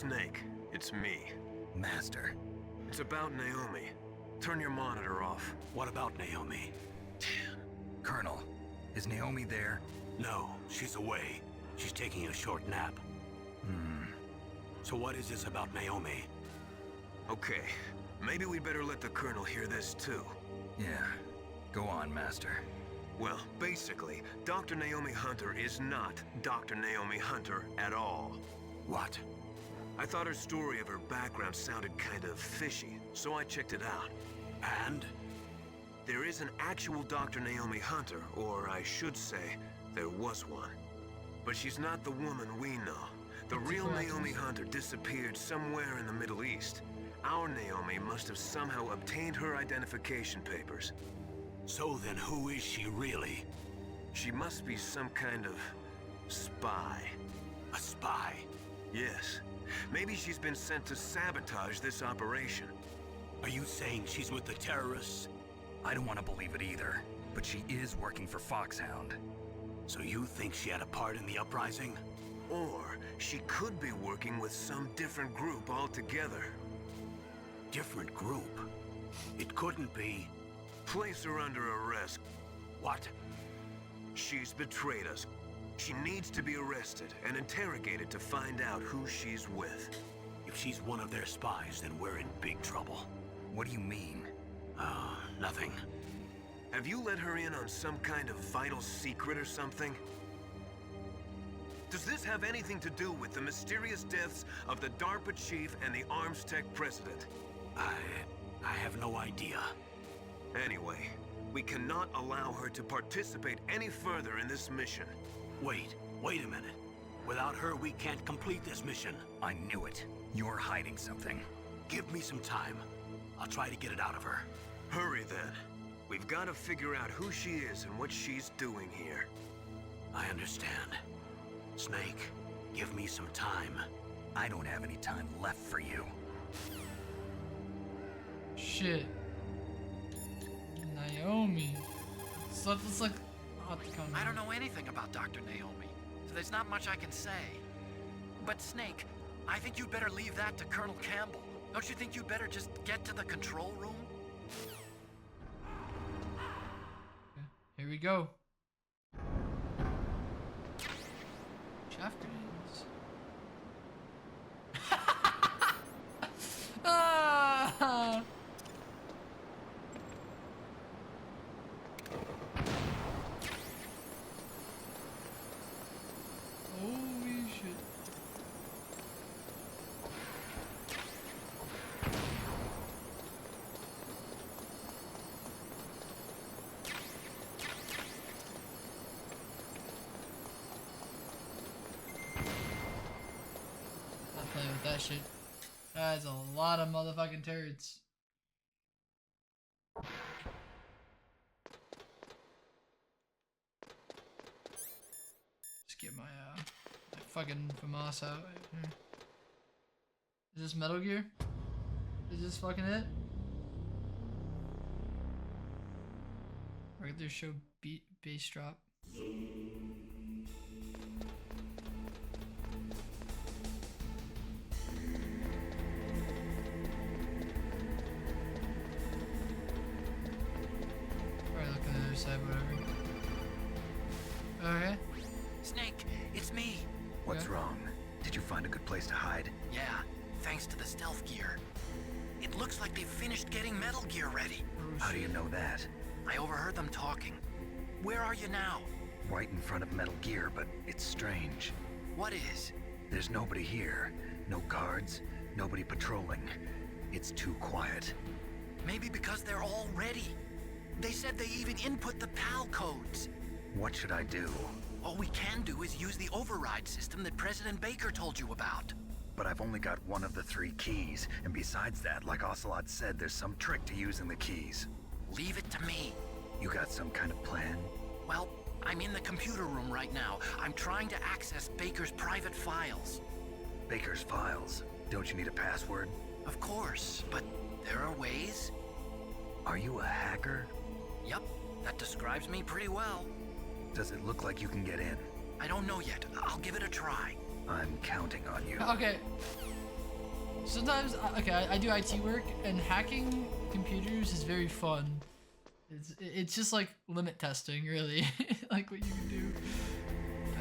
Snake, it's me. Master. It's about Naomi. Turn your monitor off. What about Naomi? Colonel, is Naomi there? No, she's away. She's taking a short nap. So what is this about Naomi? Okay, maybe we'd better let the Colonel hear this too. Yeah. Go on, Master. Well, basically, Dr. Naomi Hunter is not Dr. Naomi Hunter at all. What? I thought her story of her background sounded kind of fishy, so I checked it out. And? There is an actual Dr. Naomi Hunter, or I should say, there was one. But she's not the woman we know. The real Naomi Hunter disappeared somewhere in the Middle East. Our Naomi must have somehow obtained her identification papers. So then who is she really? She must be some kind of spy. A spy? Yes. Maybe she's been sent to sabotage this operation. Are you saying she's with the terrorists? I don't want to believe it either, but she is working for Foxhound. So you think she had a part in the uprising? Or she could be working with some different group altogether. Different group? It couldn't be... Place her under arrest. What? She's betrayed us. She needs to be arrested and interrogated to find out who she's with. If she's one of their spies, then we're in big trouble. What do you mean? Nothing. Have you let her in on some kind of vital secret or something? Does this have anything to do with the mysterious deaths of the DARPA chief and the Arms Tech president? I have no idea. Anyway, we cannot allow her to participate any further in this mission. Wait a minute. Without her, we can't complete this mission. I knew it. You're hiding something. Give me some time. I'll try to get it out of her. Hurry then. We've got to figure out who she is and what she's doing here. I understand. Snake, give me some time. I don't have any time left for you. Shit. Naomi. So it's like... I don't know anything about Dr. Naomi, so there's not much I can say. But Snake, I think you'd better leave that to Colonel Campbell. Don't you think you'd better just get to the control room? Okay, here we go. Chaff grenades. Ah! Holy shit. Not playing with that shit. That's a lot of motherfucking turrets. Just get my fucking FAMAS out. Here. Is this Metal Gear? Is this fucking it? Regular show beat bass drop. Probably look on the other side, whatever. Okay. Snake, it's me. What's Okay. wrong? Did you find a good place to hide? Yeah, thanks to the stealth gear. It looks like they've finished getting Metal Gear ready. How do you know that? I overheard them talking. Where are you now? Right in front of Metal Gear, but it's strange. What is? There's nobody here. No guards, nobody patrolling. It's too quiet. Maybe because they're all ready. They said they even input the PAL codes. What should I do? All we can do is use the override system that President Baker told you about. But I've only got one of the 3 keys, and besides that, like Ocelot said, there's some trick to using the keys. Leave it to me. You got some kind of plan? Well, I'm in the computer room right now. I'm trying to access Baker's private files. Baker's files. Don't you need a password? Of course, but there are ways. Are you a hacker? Yup, that describes me pretty well. Does it look like you can get in? I don't know yet. I'll give it a try. I'm counting on you. Okay. Sometimes, okay, I do IT work, and hacking computers is very fun. It's just like limit testing, really, like what you can do.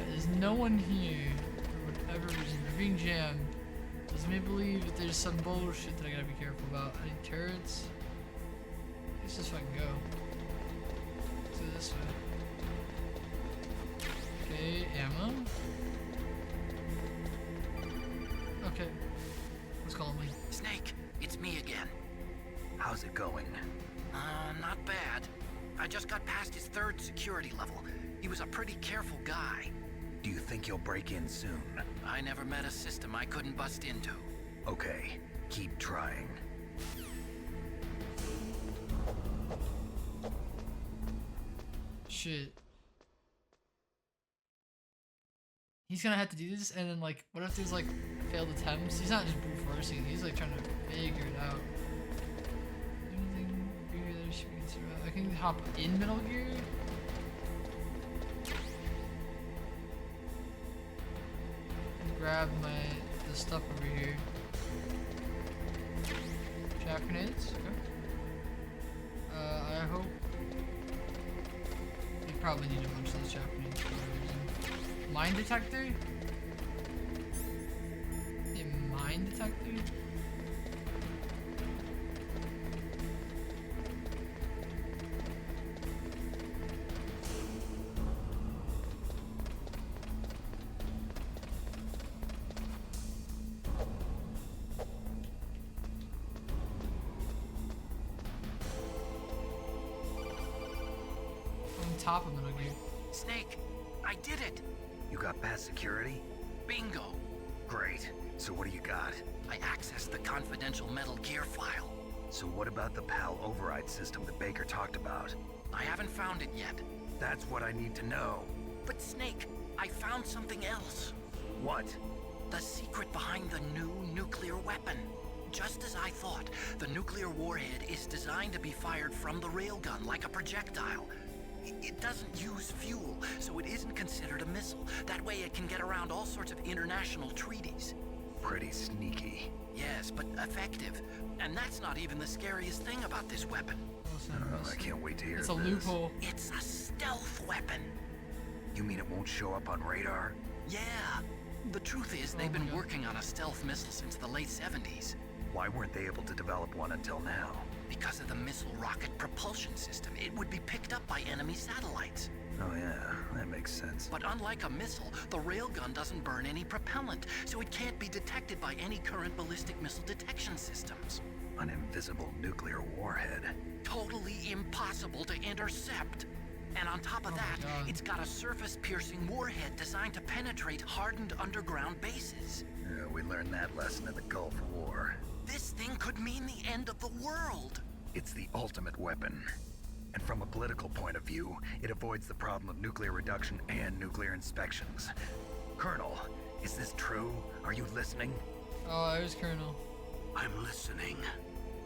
There's no one here for whatever reason. They're being jammed. Does me believe that there's some bullshit that I gotta be careful about. Any turrets? Let's just fucking go. Let's go this way. Okay, ammo. Okay. What's calling me? Snake, it's me again. How's it going? Not bad. I just got past his 3rd security level. He was a pretty careful guy. Do you think you'll break in soon? I never met a system I couldn't bust into. Okay, keep trying. Shit. He's gonna have to do this, and then like, what if there's like failed attempts? He's not just brute forcing, he's like trying to figure it out. Anything bigger that should be considered? I can hop in Metal Gear? Grab the stuff over here. Trap grenades? Okay. I hope. We probably need a bunch of those trap grenades for whatever reason. Mine detector? A mine detector? Top of Metal Gear. Snake, I did it! You got past security? Bingo! Great. So what do you got? I accessed the confidential Metal Gear file. So what about the PAL override system that Baker talked about? I haven't found it yet. That's what I need to know. But Snake, I found something else. What? The secret behind the new nuclear weapon. Just as I thought, the nuclear warhead is designed to be fired from the railgun like a projectile. It doesn't use fuel, so it isn't considered a missile. That way it can get around all sorts of international treaties. Pretty sneaky. Yes, but effective. And that's not even the scariest thing about this weapon. Oh, I can't wait to hear It's this. a loophole. It's a stealth weapon. You mean it won't show up on radar? Yeah. The truth is, they've been working on a stealth missile since the late 70s. Why weren't they able to develop one until now? Because of the missile rocket propulsion system, it would be picked up by enemy satellites. Oh yeah, that makes sense. But unlike a missile, the railgun doesn't burn any propellant, so it can't be detected by any current ballistic missile detection systems. An invisible nuclear warhead. Totally impossible to intercept. And on top of that, it's got a surface-piercing warhead designed to penetrate hardened underground bases. Yeah, we learned that lesson in the Gulf War. This thing could mean the end of the world. It's the ultimate weapon. And from a political point of view, it avoids the problem of nuclear reduction and nuclear inspections. Colonel, is this true? Are you listening? Oh, there's Colonel. I'm listening.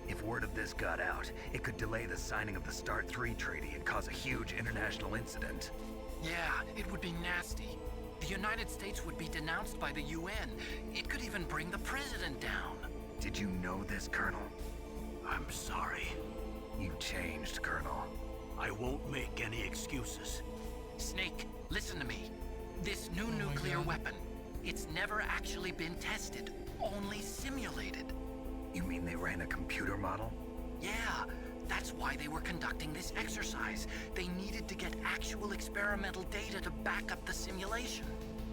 If word of this got out, it could delay the signing of the START 3 treaty and cause a huge international incident. Yeah, it would be nasty. The United States would be denounced by the UN. It could even bring the president down. Did you know this, Colonel? I'm sorry. You changed, Colonel. I won't make any excuses. Snake, listen to me. This new my nuclear God. weapon, it's never actually been tested, only simulated. You mean they ran a computer model? Yeah, that's why they were conducting this exercise. They needed to get actual experimental data to back up the simulation.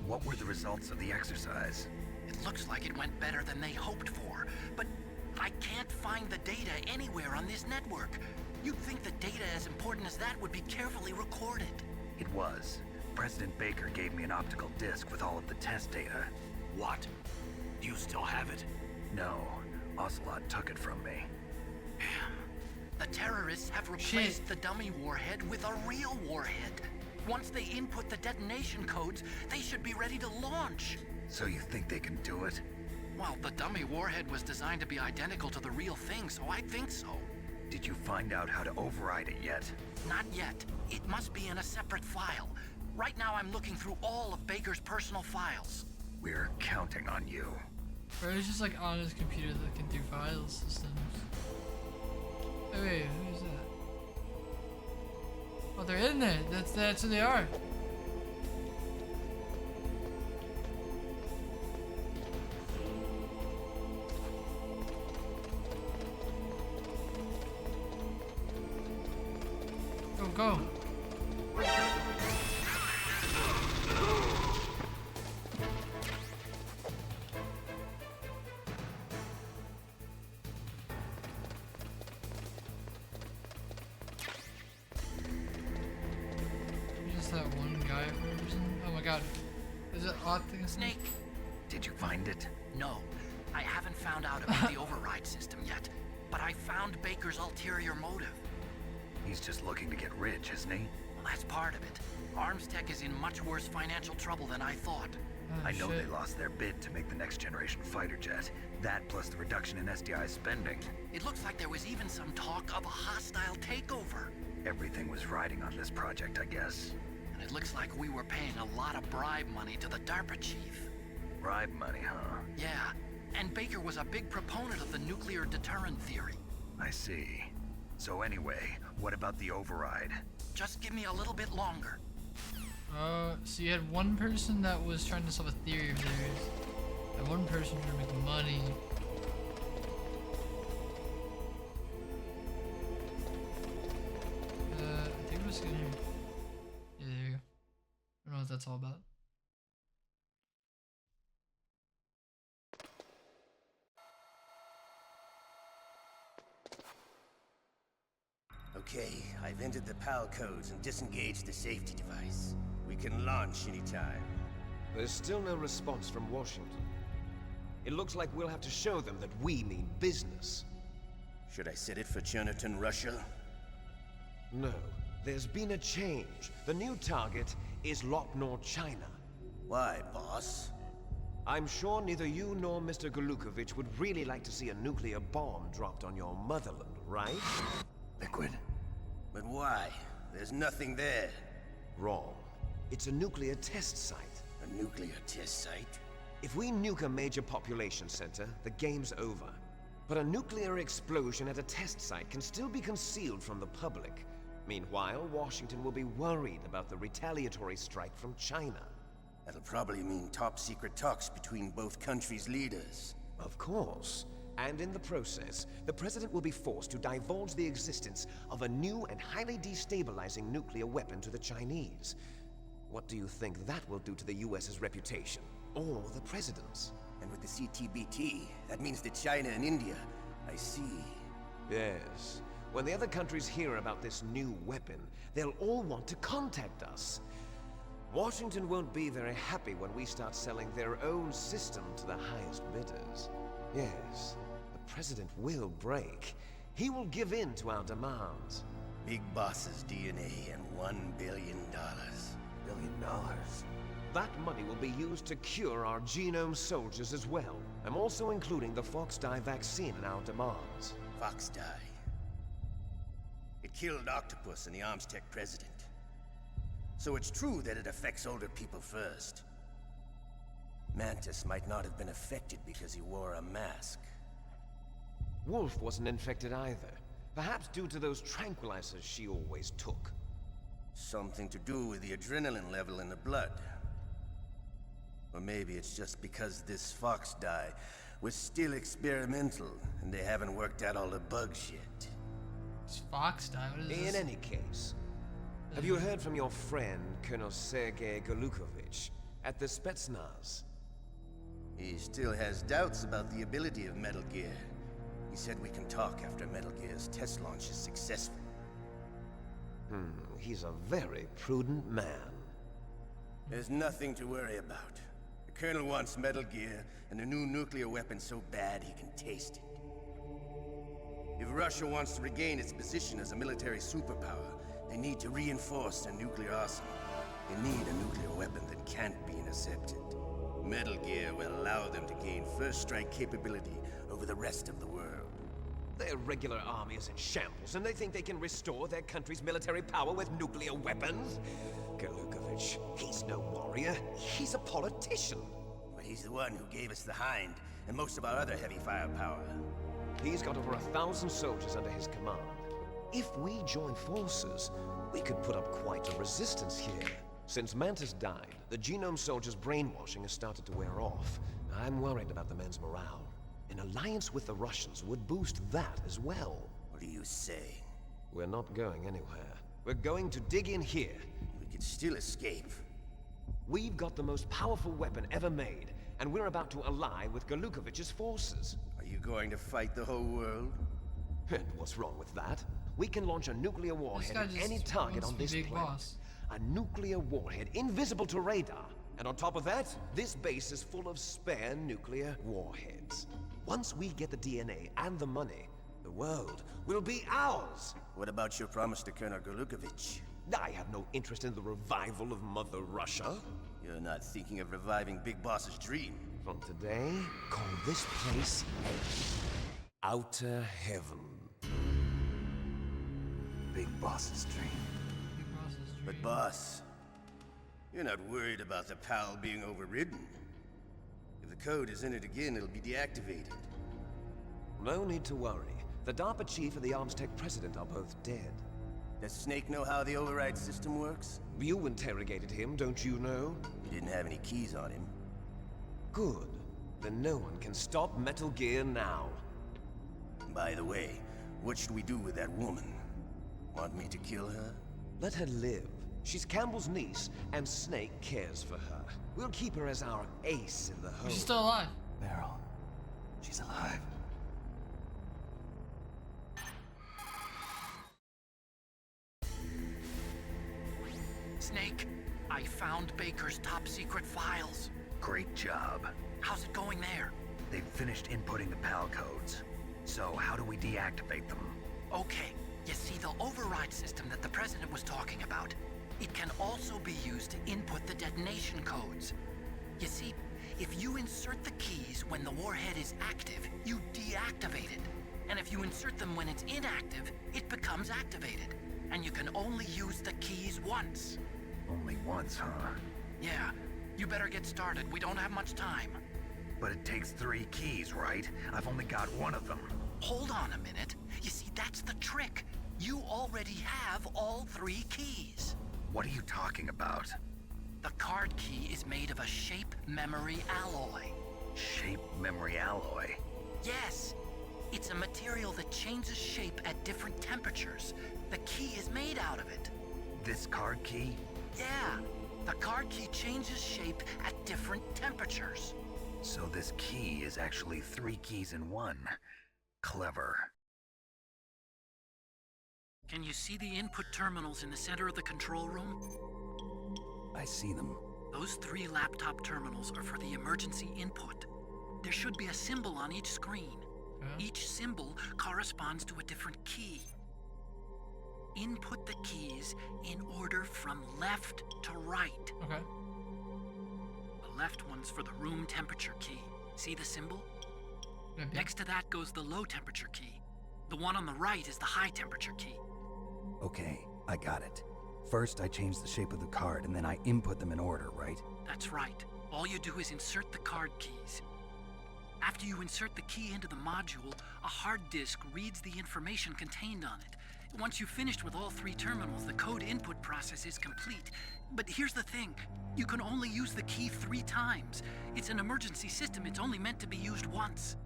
What were the results of the exercise? It looks like it went better than they hoped for, but I can't find the data anywhere on this network. You'd think that data as important as that would be carefully recorded. It was. President Baker gave me an optical disc with all of the test data. What? Do you still have it? No, Ocelot took it from me. The terrorists have replaced the dummy warhead with a real warhead. Once they input the detonation codes, they should be ready to launch. So you think they can do it? Well, the dummy warhead was designed to be identical to the real thing, so I think so. Did you find out how to override it yet? Not yet. It must be in a separate file. Right now I'm looking through all of Baker's personal files. We're counting on you. Or it's just like on his computer that can do file systems. Oh, wait, who's that? Oh, they're in there. That's who they are. Go. Just that one guy person. Oh my god. Is it Optimus? Snake! Did you find it? No, I haven't found out about the override system yet, but I found Baker's ulterior motive. He's just looking to get rich, isn't he? Well, that's part of it. Arms Tech is in much worse financial trouble than I thought. Oh, I know shit. they lost their bid to make the next generation fighter jet. That plus the reduction in SDI spending. It looks like there was even some talk of a hostile takeover. Everything was riding on this project, I guess. And it looks like we were paying a lot of bribe money to the DARPA chief. Bribe money, huh? Yeah, and Baker was a big proponent of the nuclear deterrent theory. I see. So anyway, what about the override? Just give me a little bit longer. So you had one person that was trying to solve a theory of theirs, and one person trying to make money. I think it was gonna. Yeah, there you go. I don't know what that's all about. Okay, I've entered the PAL codes and disengaged the safety device. We can launch anytime. There's still no response from Washington. It looks like we'll have to show them that we mean business. Should I set it for Cherniton, Russia? No, there's been a change. The new target is Lopnor, China. Why, boss? I'm sure neither you nor Mr. Golukovich would really like to see a nuclear bomb dropped on your motherland, right? Liquid. But why? There's nothing there. Wrong. It's a nuclear test site. A nuclear test site? If we nuke a major population center, the game's over. But a nuclear explosion at a test site can still be concealed from the public. Meanwhile, Washington will be worried about the retaliatory strike from China. That'll probably mean top-secret talks between both countries' leaders. Of course. And in the process, the President will be forced to divulge the existence of a new and highly destabilizing nuclear weapon to the Chinese. What do you think that will do to the US's reputation? Or the President's? And with the CTBT, that means that China and India. I see. Yes. When the other countries hear about this new weapon, they'll all want to contact us. Washington won't be very happy when we start selling their own system to the highest bidders. Yes, the President will break. He will give in to our demands. Big Boss's DNA and $1 billion. $1 billion? That money will be used to cure our genome soldiers as well. I'm also including the Fox dye vaccine in our demands. Fox dye. It killed Octopus and the Arms Tech president. So it's true that it affects older people first. Mantis might not have been affected because he wore a mask. Wolf wasn't infected either. Perhaps due to those tranquilizers she always took. Something to do with the adrenaline level in the blood. Or maybe it's just because this Fox dye was still experimental and they haven't worked out all the bugs yet. It's Fox dye. What is In this? any case, have you heard from your friend, Colonel Sergei Golukovich, at the Spetsnaz? He still has doubts about the ability of Metal Gear. He said we can talk after Metal Gear's test launch is successful. He's a very prudent man. There's nothing to worry about. The Colonel wants Metal Gear and a new nuclear weapon so bad he can taste it. If Russia wants to regain its position as a military superpower, they need to reinforce their nuclear arsenal. They need a nuclear weapon that can't be intercepted. Metal Gear will allow them to gain first strike capability over the rest of the world. Their regular army is in shambles, and they think they can restore their country's military power with nuclear weapons? Golukovich, he's no warrior. He's a politician. But He's the one who gave us the Hind and most of our other heavy firepower. He's got over 1,000 soldiers under his command. If we join forces, we could put up quite a resistance here. Since Mantis died, the Genome soldiers' brainwashing has started to wear off. I'm worried about the men's morale. An alliance with the Russians would boost that as well. What are you saying? We're not going anywhere. We're going to dig in here. We could still escape. We've got the most powerful weapon ever made, and we're about to ally with Galukovich's forces. Are you going to fight the whole world? And what's wrong with that? We can launch a nuclear warhead at any target on this planet. A nuclear warhead invisible to radar. And on top of that, this base is full of spare nuclear warheads. Once we get the DNA and the money, the world will be ours. What about your promise to Colonel Galukovich? I have no interest in the revival of Mother Russia. You're not thinking of reviving Big Boss's dream. From today, call this place Outer Heaven. Big Boss's dream. But boss, you're not worried about the PAL being overridden. If the code is in it again, it'll be deactivated. No need to worry. The DARPA chief and the Arms Tech president are both dead. Does Snake know how the override system works? You interrogated him, don't you know? He didn't have any keys on him. Good. Then no one can stop Metal Gear now. By the way, what should we do with that woman? Want me to kill her? Let her live. She's Campbell's niece, and Snake cares for her. We'll keep her as our ace in the hole. She's still alive. Meryl. She's alive. Snake, I found Baker's top secret files. Great job. How's it going there? They've finished inputting the PAL codes. So how do we deactivate them? Okay, you see the override system that the President was talking about? It can also be used to input the detonation codes. You see, if you insert the keys when the warhead is active, you deactivate it. And if you insert them when it's inactive, it becomes activated. And you can only use the keys once. Only once, huh? Yeah, you better get started. We don't have much time. But it takes 3 keys, right? I've only got one of them. Hold on a minute. You see, that's the trick. You already have all 3 keys. What are you talking about? The card key is made of a shape memory alloy. Shape memory alloy? Yes. It's a material that changes shape at different temperatures. The key is made out of it. This card key? Yeah. The card key changes shape at different temperatures. So this key is actually 3 keys in one. Clever. Can you see the input terminals in the center of the control room? I see them. Those 3 laptop terminals are for the emergency input. There should be a symbol on each screen. Each symbol corresponds to a different key. Input the keys in order from left to right. Okay. The left one's for the room temperature key. See the symbol? Yep. Next to that goes the low temperature key. The one on the right is the high temperature key. Okay, I got it. First, I change the shape of the card, and then I input them in order, right? That's right. All you do is insert the card keys. After you insert the key into the module, a hard disk reads the information contained on it. Once you've finished with all 3 terminals, the code input process is complete. But here's the thing. You can only use the key 3 times. It's an emergency system. It's only meant to be used once.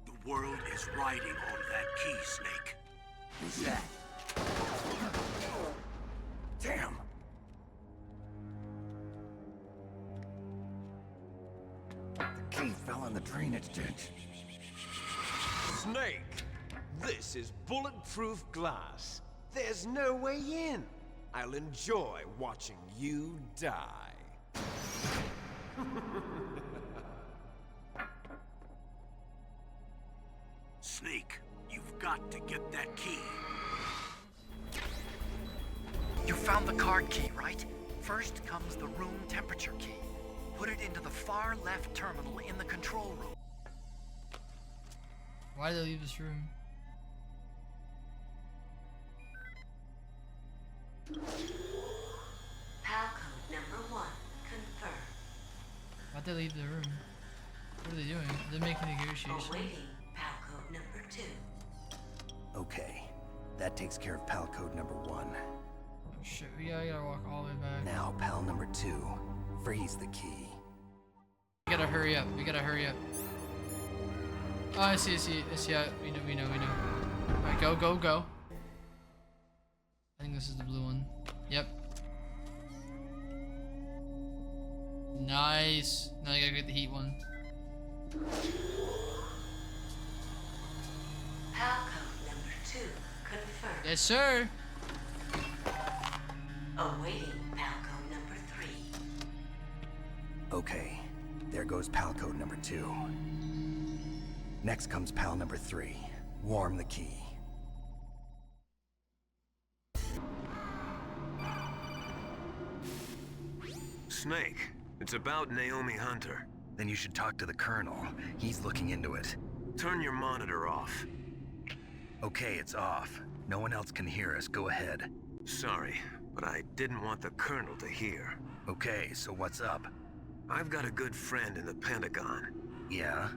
The world is riding on that key, Snake. Who's that? Damn! The key fell in the drainage ditch. Snake! This is bulletproof glass. There's no way in. I'll enjoy watching you die. Snake, you've got to get that key. You found the card key, right? First comes the room temperature key. Put it into the far left terminal in the control room. Why did they leave this room? PAL code number 1 confirmed. Why'd they leave the room? are they doing? They're making negotiations. Awaiting PAL code number 2. Okay, that takes care of pal code number 1. Oh shit, we gotta walk all the way back. Now pal number 2, freeze the key. We gotta hurry up. We gotta hurry up. Oh, I see. We know. Alright, go. I think this is the blue one. Yep. Nice. Now I gotta get the heat one. PAL code number 2 confirmed. Yes, sir. Awaiting PAL code number 3. Okay, there goes pal code number 2. Next comes pal number 3. Warm the key. Snake, it's about Naomi Hunter. Then you should talk to the Colonel. He's looking into it. Turn your monitor off. Okay, it's off. No one else can hear us. Go ahead. Sorry, but I didn't want the Colonel to hear. Okay, so what's up? I've got a good friend in the Pentagon. Yeah?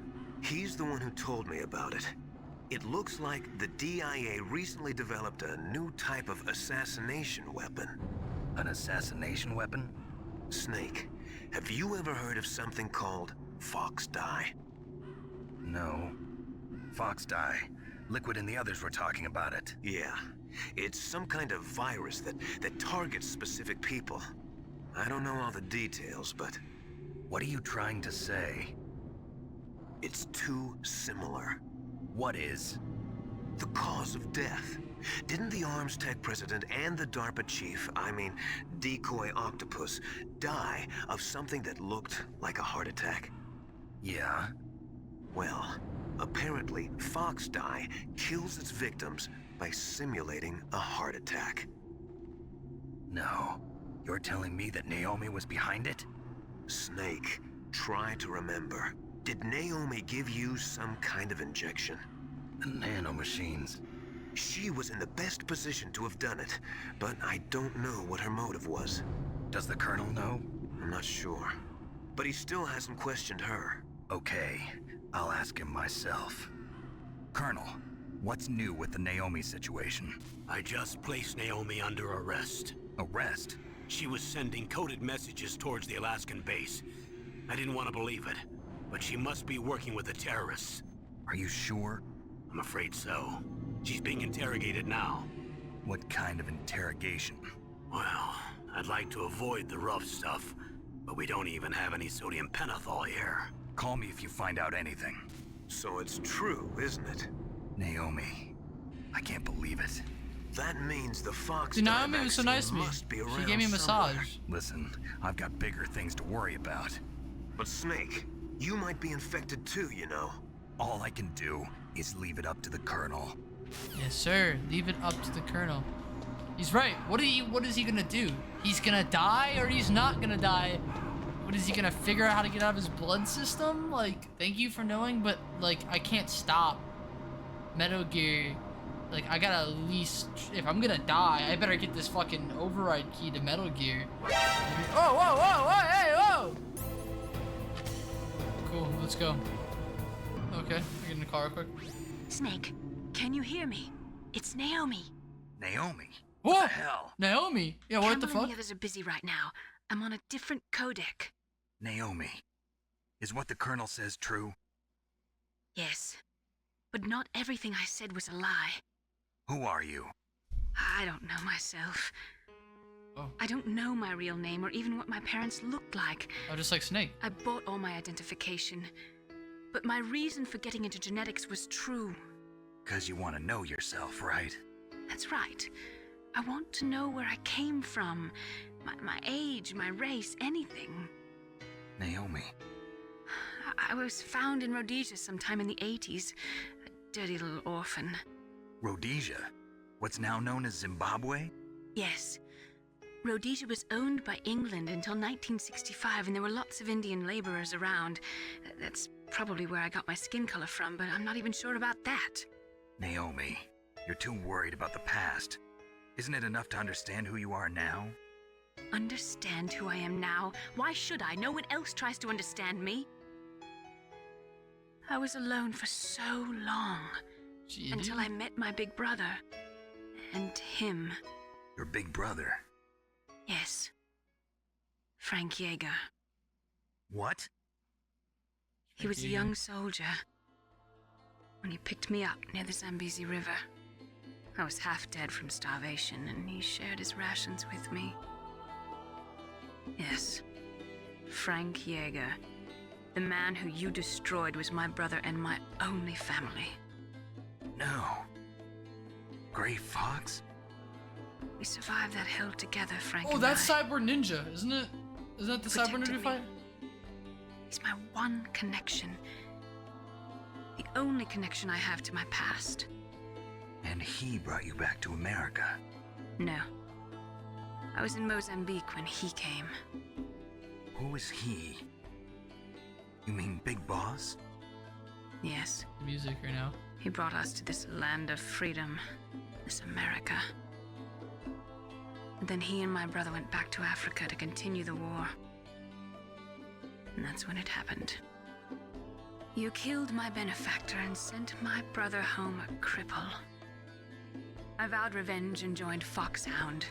He's the one who told me about it. It looks like the DIA recently developed a new type of assassination weapon. An assassination weapon? Snake, have you ever heard of something called Fox Dye? No. Fox Dye. Liquid and the others were talking about it. Yeah. It's some kind of virus that targets specific people. I don't know all the details, but... What are you trying to say? It's too similar. What is? The cause of death. Didn't the Arms Tech president and the DARPA chief, I mean, Decoy Octopus, die of something that looked like a heart attack? Yeah? Well, apparently Fox Dye kills its victims by simulating a heart attack. No. You're telling me that Naomi was behind it? Snake, try to remember. Did Naomi give you some kind of injection? The nanomachines. She was in the best position to have done it, but I don't know what her motive was. Does the Colonel know? I'm not sure. But he still hasn't questioned her. Okay, I'll ask him myself. Colonel, what's new with the Naomi situation? I just placed Naomi under arrest. Arrest? She was sending coded messages towards the Alaskan base. I didn't want to believe it, but she must be working with the terrorists. Are you sure? I'm afraid so. She's being interrogated now. What kind of interrogation? Well, I'd like to avoid the rough stuff, but we don't even have any sodium pentothal here. Call me if you find out anything. So it's true, isn't it? Naomi, I can't believe it. That means the Fox Dude, Naomi was so nice to me. She gave me a massage. Listen, I've got bigger things to worry about. But Snake, you might be infected too, you know. All I can do is leave it up to the Colonel. Yes, sir. Leave it up to the Colonel. He's right. What is he gonna do? He's gonna die or he's not gonna die? What is he gonna figure out how to get out of his blood system? Like, thank you for knowing, but like, I can't stop Metal Gear. Like, I gotta at least, if I'm gonna die, I better get this fucking override key to Metal Gear. Oh, whoa, hey, whoa! Cool, let's go. Okay, I get in the car real quick. Snake, can you hear me? It's Naomi. Naomi? What What the hell? Naomi? Yeah, what Campbell the fuck? and the others are busy right now. I'm on a different codec. Naomi. Is what the Colonel says true? Yes. But not everything I said was a lie. Who are you? I don't know myself. Oh. I don't know my real name or even what my parents looked like. Oh, just like Snake. I bought all my identification. But my reason for getting into genetics was true. 'Cause you want to know yourself, right? That's right. I want to know where I came from. My age, my race, anything. Naomi. I was found in Rhodesia sometime in the 80s. A dirty little orphan. Rhodesia? What's now known as Zimbabwe? Yes. Rhodesia was owned by England until 1965, and there were lots of Indian laborers around. That's probably where I got my skin color from, but I'm not even sure about that. Naomi, you're too worried about the past. Isn't it enough to understand who you are now? Understand who I am now? Why should I? No one else tries to understand me. I was alone for so long. Until I met my big brother. And him. Your big brother? Yes. Frank Yeager. What? He was a young soldier when he picked me up near the Zambezi River. I was half dead from starvation, and he shared his rations with me. Yes. Frank Yeager. The man who you destroyed was my brother and my only family. No. Gray Fox? We survived that hell together, Frank. Oh, that's Cyber Ninja, isn't it? Isn't that the Cyber Ninja fight? He's my one connection. The only connection I have to my past. And he brought you back to America? No. I was in Mozambique when he came. Who is he? You mean Big Boss? Yes. Music right now. He brought us to this land of freedom. This America. And then he and my brother went back to Africa to continue the war. And that's when it happened. You killed my benefactor and sent my brother home a cripple. I vowed revenge and joined Foxhound.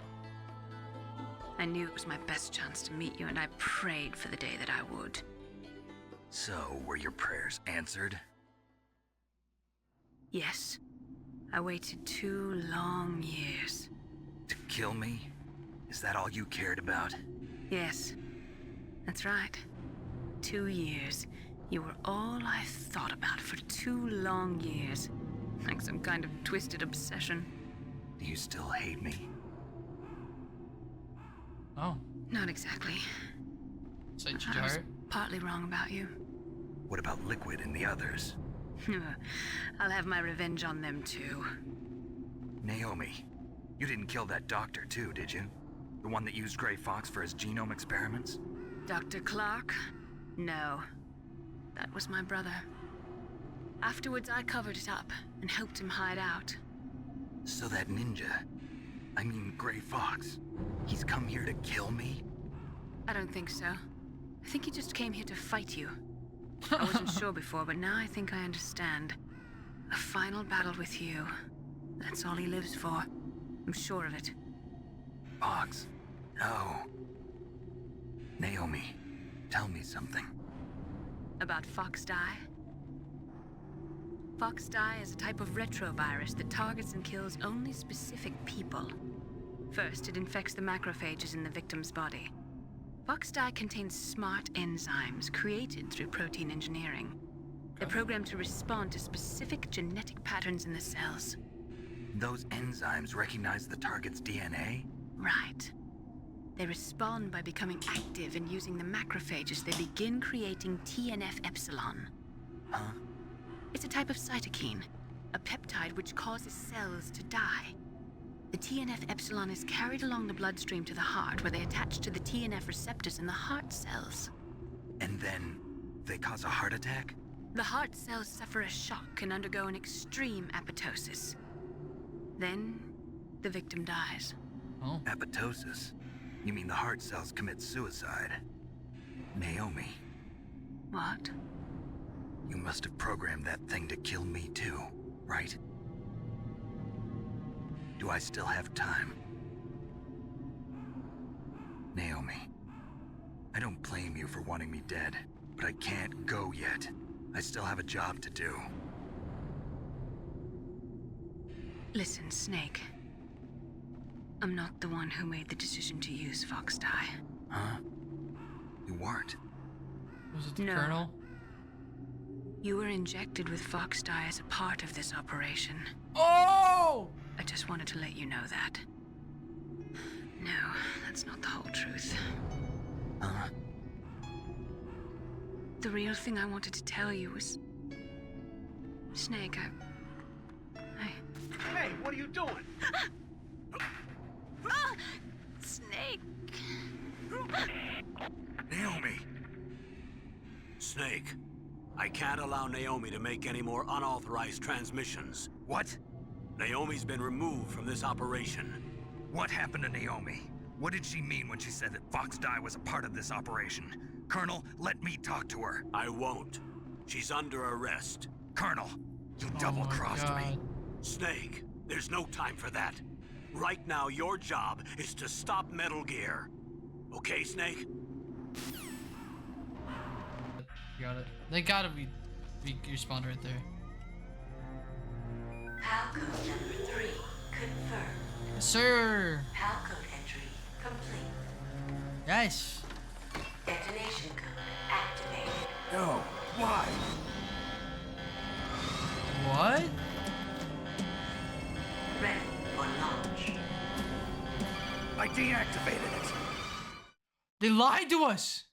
I knew it was my best chance to meet you, and I prayed for the day that I would. So, were your prayers answered? Yes. I waited 2 long years. To kill me? Is that all you cared about? Yes. That's right. 2 years. You were all I thought about for 2 long years. Like some kind of twisted obsession. Do you still hate me? Oh. Not exactly. So I was partly wrong about you. What about Liquid and the others? I'll have my revenge on them too. Naomi, you didn't kill that doctor too, did you? The one that used Gray Fox for his genome experiments? Dr. Clark? No. That was my brother. Afterwards, I covered it up and helped him hide out. So that ninja, I mean Gray Fox, he's come here to kill me? I don't think so. I think he just came here to fight you. I wasn't sure before, but now I think I understand. A final battle with you. That's all he lives for. I'm sure of it. Fox? No. Naomi, tell me something. About Fox Die? Fox Die is a type of retrovirus that targets and kills only specific people. First, it infects the macrophages in the victim's body. Fox Die contains smart enzymes created through protein engineering. They're programmed to respond to specific genetic patterns in the cells. Those enzymes recognize the target's DNA? Right. They respond by becoming active and using the macrophages. They begin creating TNF-epsilon. Huh? It's a type of cytokine, a peptide which causes cells to die. The TNF-epsilon is carried along the bloodstream to the heart, where they attach to the TNF receptors in the heart cells. And then they cause a heart attack? The heart cells suffer a shock and undergo an extreme apoptosis. Then, the victim dies. Oh. Apoptosis? You mean the heart cells commit suicide? Naomi. What? You must have programmed that thing to kill me too, right? Do I still have time? Naomi, I don't blame you for wanting me dead, but I can't go yet. I still have a job to do. Listen, Snake. I'm not the one who made the decision to use Fox Die. Huh? You weren't? Was it the Colonel? You were injected with Fox Die as a part of this operation. Oh! I just wanted to let you know that. No, that's not the whole truth. Huh? The real thing I wanted to tell you was... Snake, Hey, what are you doing? Snake! Naomi! Snake, I can't allow Naomi to make any more unauthorized transmissions. What? Naomi's been removed from this operation. What happened to Naomi? What did she mean when she said that Fox Die was a part of this operation? Colonel, let me talk to her. I won't. She's under arrest. Colonel, you double-crossed me. Snake, there's no time for that. Right now, your job is to stop Metal Gear. Okay, Snake? Got it. They gotta be respawned right there. PAL code number 3 confirmed. Sir! PAL code entry complete. Yes! Detonation code activated. No, why? What? Ready for launch. I deactivated it. They lied to us!